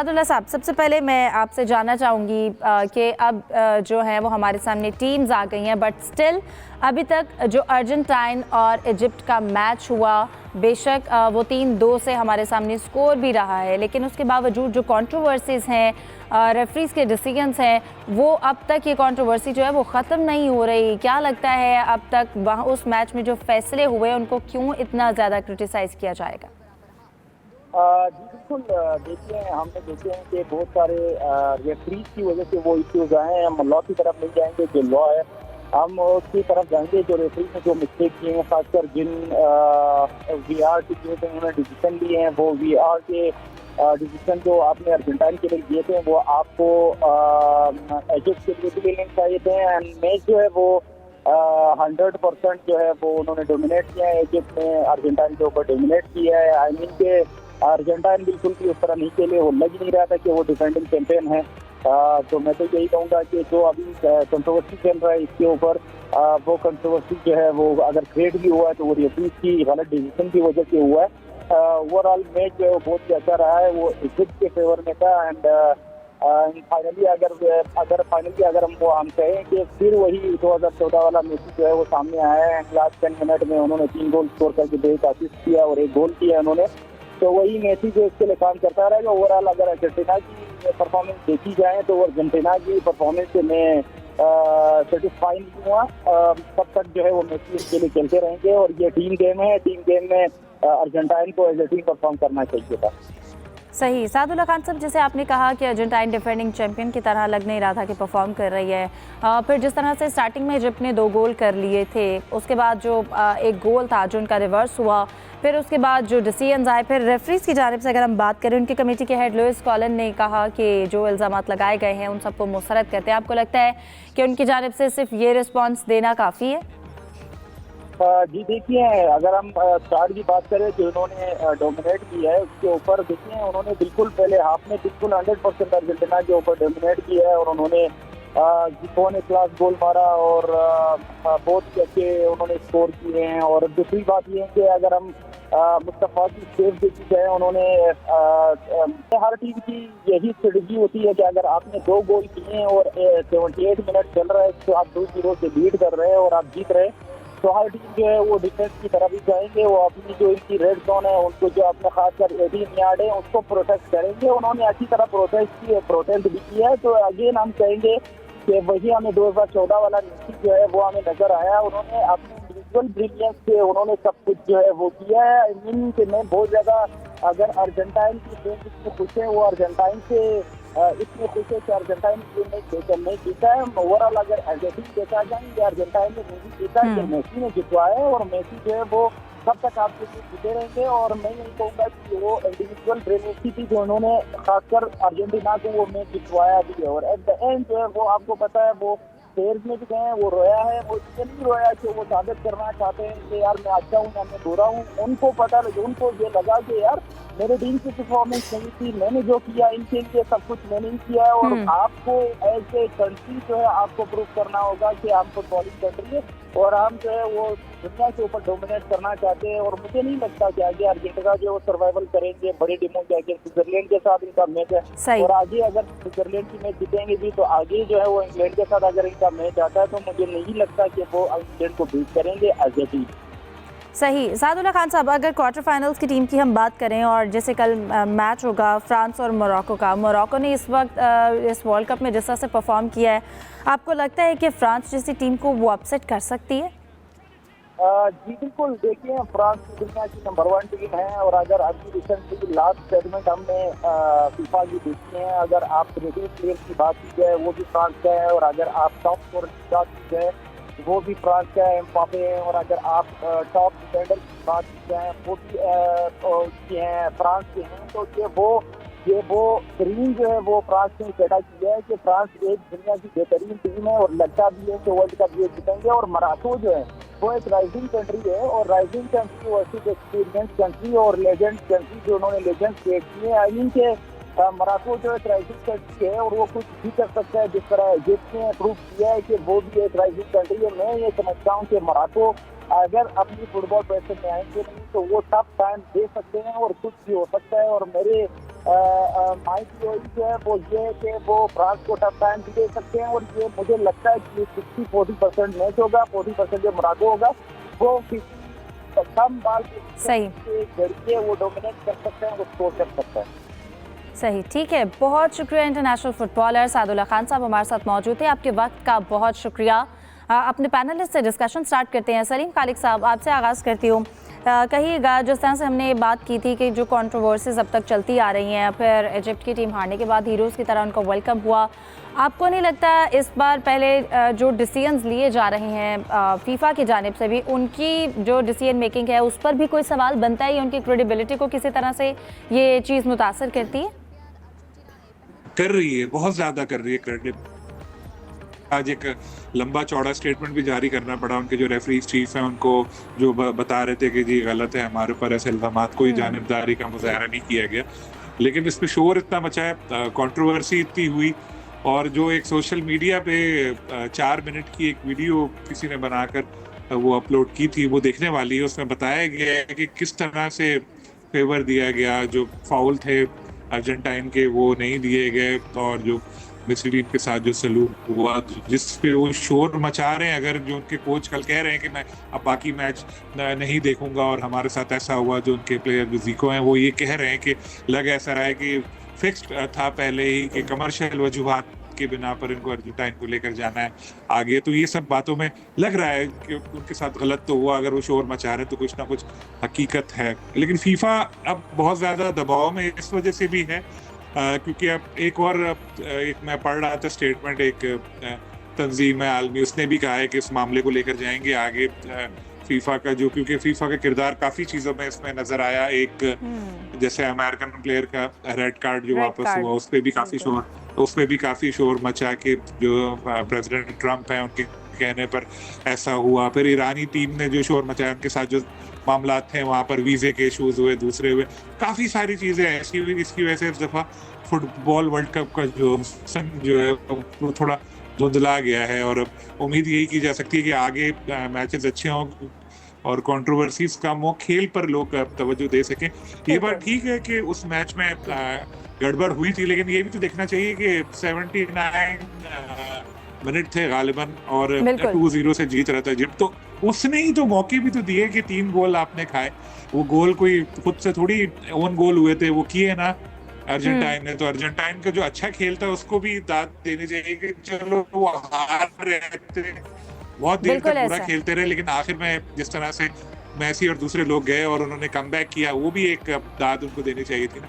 सादुल्लाह साहब, सबसे पहले मैं आपसे जानना चाहूँगी कि अब जो है वो हमारे सामने टीम्स आ गई हैं, बट स्टिल अभी तक जो अर्जेंटाइन और इजिप्ट का मैच हुआ, बेशक वो 3-2 से हमारे सामने स्कोर भी रहा है, लेकिन उसके बावजूद जो कंट्रोवर्सीज़ हैं, रेफरीज़ के डिसीजंस हैं, वो अब तक ये कंट्रोवर्सी जो है वो ख़त्म नहीं हो रही। क्या लगता है अब तक वहाँ उस मैच में जो फैसले हुए उनको क्यों इतना ज़्यादा क्रिटिसाइज़ किया जाएगा? जी बिल्कुल। देखिए, हमने देखे हैं कि बहुत सारे रेफरीज की वजह से वो इश्यूज आए हैं। हम लॉ की तरफ नहीं जाएंगे, जो लॉ है हम उसकी तरफ जाएंगे। जो रेफरीज ने जो मिस्टेक किए हैं, खासकर जिन वीआर की जो उन्होंने डिसीजन लिए हैं, वो वीआर के डिसीजन जो आपने अर्जेंटाइन के लिए दिए थे वो आपको इजिप्ट के लिए भी लेने चाहिए थे। एंड मैच जो है वो 100% जो है वो उन्होंने डोमिनेट किया है। इजिप्ट ने अर्जेंटाइन के ऊपर डोमिनेट किया है। आई मीन के अर्जेंटाइन बिल्कुल भी उस तरह नहीं खेले, वो लग नहीं रहा था कि वो डिफेंडिंग चैंपियन है। तो मैं तो यही कहूँगा कि जो अभी कंट्रोवर्सी चल रहा है इसके ऊपर, वो कंट्रोवर्सी जो है वो अगर क्रिएट भी हुआ है तो वो रेफरीज की गलत डिसीजन की वजह से हुआ है। ओवरऑल मैच जो है वो बहुत ही अच्छा रहा है, वो इजिप्ट के फेवर में था। एंड फाइनली अगर हम कहें कि फिर वही 2014 वाला मैच जो है वो सामने आया है। लास्ट 10 मिनट में उन्होंने 3 गोल स्कोर करके 2 असिस्ट किया और 1 गोल किया उन्होंने। तो वही मैच जो इसके लिए काम करता रहेगा। ओवरऑल अगर अर्जेंटीना की परफॉर्मेंस देखी जाए तो अर्जेंटीना की परफॉर्मेंस से मैं सेटिस्फाई नहीं हुआ। तब तक जो है वो मैच इसके लिए खेलते रहेंगे और ये टीम गेम है। टीम गेम में अर्जेंटाइन को एज ए टीम परफॉर्म करना चाहिए था। सही। सादुल्लाह खान साहब, जैसे आपने कहा कि अर्जेंटाइन डिफेंडिंग चैंपियन की तरह लग नहीं रहा था कि परफॉर्म कर रही है, फिर जिस तरह से स्टार्टिंग में इजिप्ट ने 2 गोल कर लिए थे, उसके बाद जो 1 गोल था जो उनका रिवर्स हुआ, फिर उसके बाद जो डिसीजंस आए, फिर रेफरीज की जानिब से अगर हम बात करें, उनकी कमेटी के हेड लुइस कॉलन ने कहा कि जो इल्ज़ामात लगाए गए हैं उन सबको मुस्तरद करते हैं। आपको लगता है कि उनकी जानिब से सिर्फ ये रिस्पॉन्स देना काफ़ी है? जी देखिए, अगर हम स्टार्ट की बात करें जो उन्होंने डोमिनेट किया है उसके ऊपर, देखिए उन्होंने बिल्कुल पहले हाफ में बिल्कुल 100% अर्जेंटीना के ऊपर डोमिनेट किया है और उन्होंने ने क्लास गोल मारा और बहुत ही अच्छे उन्होंने स्कोर किए हैं। और दूसरी बात ये है कि अगर हम मुस्तफा की सेव देखी जाए, उन्होंने हर टीम की यही स्ट्रेटजी होती है कि अगर आपने 2 गोल किए हैं और 78 मिनट चल रहा है तो आप 2-0 से लीड कर रहे हैं और आप जीत रहे हैं, तो हर टीम जो है वो डिफेंस की तरफ ही जाएंगे। वो अपनी जो इनकी रेड जोन है उनको जो अपने खासकर 18 यार्ड है उसको प्रोटेक्ट करेंगे। उन्होंने अच्छी तरह प्रोटेक्ट भी किया है। तो अगेन हम कहेंगे कि वही हमें 2014 वाला मैच जो है वो हमें नजर आया। उन्होंने अपनी इंडिविजुअल ब्रिलियंस से उन्होंने सब कुछ जो है वो किया है। आई मीन कि मैं बहुत ज्यादा, अगर अर्जेंटाइन की टीम इतनी खुश है, वो अर्जेंटाइन से इतने खुश है कि अर्जेंटाइन की नहीं जीता है। ओवरऑल अगर अर्जेंटीन देखा जाए या अर्जेंटाइन ने नहीं जीता है, मेसी ने जितवाया है और मेसी जो है वो तब तक आपके लिए जीते रहेंगे। और मैं यही कहूँगा कि वो इंडिविजुअल ब्रिलियंसी थी जो उन्होंने खासकर अर्जेंटीना को वो मैच जितवाया भी है। और एट द एंड जो है वो आपको पता है वो प्लेयर्स में भी गए हैं, वो रोया है। वो इसलिए नहीं रोया कि वो साबित करना चाहते हैं कि यार मैं अच्छा हूँ या मैं बुरा हूँ। उनको पता लगे, उनको ये लगा कि यार मेरे टीम की परफॉर्मेंस नहीं थी, मैंने जो किया इनके लिए सब कुछ मैंने ही किया है। और आपको एज ए कंट्री जो है आपको प्रूव करना होगा कि हम फुटबॉलिंग कंट्री है और हम जो है वो दुनिया के ऊपर डोमिनेट करना चाहते हैं। और मुझे नहीं लगता कि आगे अर्जेंटीना जो सर्वाइवल करेंगे बड़ी टीमों के आगे। स्विट्जरलैंड के साथ इनका मैच है और आगे अगर स्विट्जरलैंड की मैच जीतेंगे भी तो आगे जो है वो इंग्लैंड के साथ अगर इनका मैच आता है तो मुझे नहीं लगता कि वो इंग्लैंड को बीट करेंगे एज ए टीम। सही। सादुल्लाह खान साहब, अगर क्वार्टर फाइनल्स की टीम की हम बात करें और जैसे कल मैच होगा फ्रांस और मोरक्को का, मोरक्को ने इस वक्त इस वर्ल्ड कप में जिस तरह से परफॉर्म किया है, आपको लगता है कि फ्रांस जैसी टीम को वो अपसेट कर सकती है? जी बिल्कुल। देखिए, फ्रांस दुनिया की नंबर 1 टीम है और अगर अभी रिसेंटली लास्ट सेगमेंट हमने फीफा की देखी है, अगर आप क्रिएटिव प्लेयर की बात की जाए वो भी फ्रांस का है और अगर आप टॉप स्कोर की बात की जाए वो भी फ्रांस का है, एम्बापे है। और अगर आप टॉप डिफेंडर की बात की जाए वो भी हैं फ्रांस के हैं। तो ये वो ग्रीन जो है वो फ्रांस ने पैदा किया है कि फ्रांस एक दुनिया की बेहतरीन टीम है और लगता भी है कि वर्ल्ड कप ये जीतेंगे। और मोरक्को जो है वो एक राइजिंग कंट्री है और rising country versus experience country और लेजेंड कंट्री जो उन्होंने लेजेंड्स क्रिएट किए हैं। आई मीन के मोरक्को जो एक राइजिंग कंट्री है और वो कुछ भी कर सकता है, जिस तरह इजिप्ट ने प्रूव किया है कि वो भी एक राइजिंग कंट्री है। मैं ये समझता हूँ कि मोरक्को अगर अपनी फुटबॉल पैसे में आएंगे नहीं तो वो टफ टाइम दे सकते हैं और कुछ भी हो सकता है। और मेरे माई थ्योरी जो है वो ये है कि वो फ्रांस को टफ टाइम भी दे सकते हैं, और ये मुझे लगता है कि 60-40% मैच होगा, 40% जो मोनाको होगा वो कम बाल सही। के जरिए वो डोमिनेट कर सकते हैं, वो स्कोर कर सकते हैं। सही, ठीक है। बहुत शुक्रिया इंटरनेशनल फुटबॉलर सादुल्ला खान साहब हमारे साथ मौजूद थे। आपके वक्त का बहुत शुक्रिया। अपने पैनलिस्ट से डिस्कशन स्टार्ट करते हैं। सलीम खालिक साहब, आपसे आगाज़ करती हूँ। कहिएगा, जिस तरह से हमने बात की थी कि जो कंट्रोवर्सीज अब तक चलती आ रही हैं, फिर इजिप्ट की टीम हारने के बाद हीरोज़ की तरह उनको वेलकम हुआ, आपको नहीं लगता इस बार पहले जो डिसीजंस लिए जा रहे हैं फीफा की जानिब से भी, उनकी जो डिसीजन मेकिंग है उस पर भी कोई सवाल बनता है? उनकी क्रेडिबिलिटी को किसी तरह से ये चीज़ मुतासर करती है? कर रही है, बहुत ज्यादा कर रही है क्रेडिट। आज एक लंबा चौड़ा स्टेटमेंट भी जारी करना पड़ा। उनके जो रेफरीज चीफ हैं उनको जो बता रहे थे कि जी गलत है, हमारे ऊपर ऐसे इल्जामात, कोई जानिबदारी का मुजाहरा नहीं किया गया। लेकिन इस पे शोर इतना मचा है, कंट्रोवर्सी इतनी हुई, और जो एक सोशल मीडिया पे 4 मिनट की एक वीडियो किसी ने बनाकर वो अपलोड की थी, वो देखने वाली है। उसमें बताया गया है कि किस तरह से फेवर दिया गया, जो फाउल थे अर्जेंटाइन के वो नहीं दिए गए, और जो मिस्र टीम के साथ जो सलूक हुआ, जिस पे वो शोर मचा रहे हैं। अगर जो उनके कोच कल कह रहे हैं कि मैं अब बाकी मैच नहीं देखूंगा और हमारे साथ ऐसा हुआ, जो उनके प्लेयर जो जीको हैं वो ये कह रहे हैं कि लग ऐसा रहा है कि फिक्स्ड था पहले ही कि कमर्शियल वजूहात के बिना पर इनको अर्जेंटाइन को लेकर जाना है आगे। तो ये सब बातों में लग रहा है कि उनके साथ गलत तो हुआ, अगर वो शोर मचा रहे हैं तो कुछ ना कुछ हकीकत है। लेकिन फीफा अब बहुत ज्यादा दबाव में इस वजह से भी है क्योंकि अब एक मैं पढ़ रहा था स्टेटमेंट, एक तंजीम है आलमी, उसने भी कहा है कि इस मामले को लेकर जाएंगे आगे फीफा का, जो क्योंकि फीफा का किरदार काफी चीजों में इसमें नजर आया। एक जैसे अमेरिकन प्लेयर का रेड कार्ड जो वापस हुआ, उस पर भी काफी शोर मचा के जो प्रेसिडेंट ट्रम्प है उनके कहने पर ऐसा हुआ। फिर ईरानी टीम ने जो शोर मचाया, उनके साथ जो मामला थे वहां पर वीजे के इशूज हुए, दूसरे हुए, काफी सारी चीजें ऐसी हुई। इसकी वजह से इस दफा फुटबॉल वर्ल्ड कप का जो है वो थोड़ा धुंधला गया है, और उम्मीद यही की जा सकती है कि आगे मैचेस अच्छे हों और कंट्रोवर्सीज कम हो, खेल पर लोग तवज्जो दे सकें। ये बात ठीक है कि उस मैच में गड़बड़ हुई थी, लेकिन ये भी तो देखना चाहिए कि 79 मिनट थे गालिबन, और 2-0 से जीत रहा था इजिप्ट, तो उसने ही तो मौके भी तो दिए कि 3 गोल आपने खाए। वो गोल कोई खुद से थोड़ी ओन गोल हुए थे, वो किए ना अर्जेंटाइन ने। तो अर्जेंटाइन का जो अच्छा खेल था उसको भी दाद देनी चाहिए कि चलो वो हार रहे थे, बहुत देर तक पूरा खेलते रहे, लेकिन आखिर में जिस तरह से मेसी और दूसरे लोग गए और उन्होंने कमबैक किया, वो भी एक दाद उनको देनी चाहिए थी ना।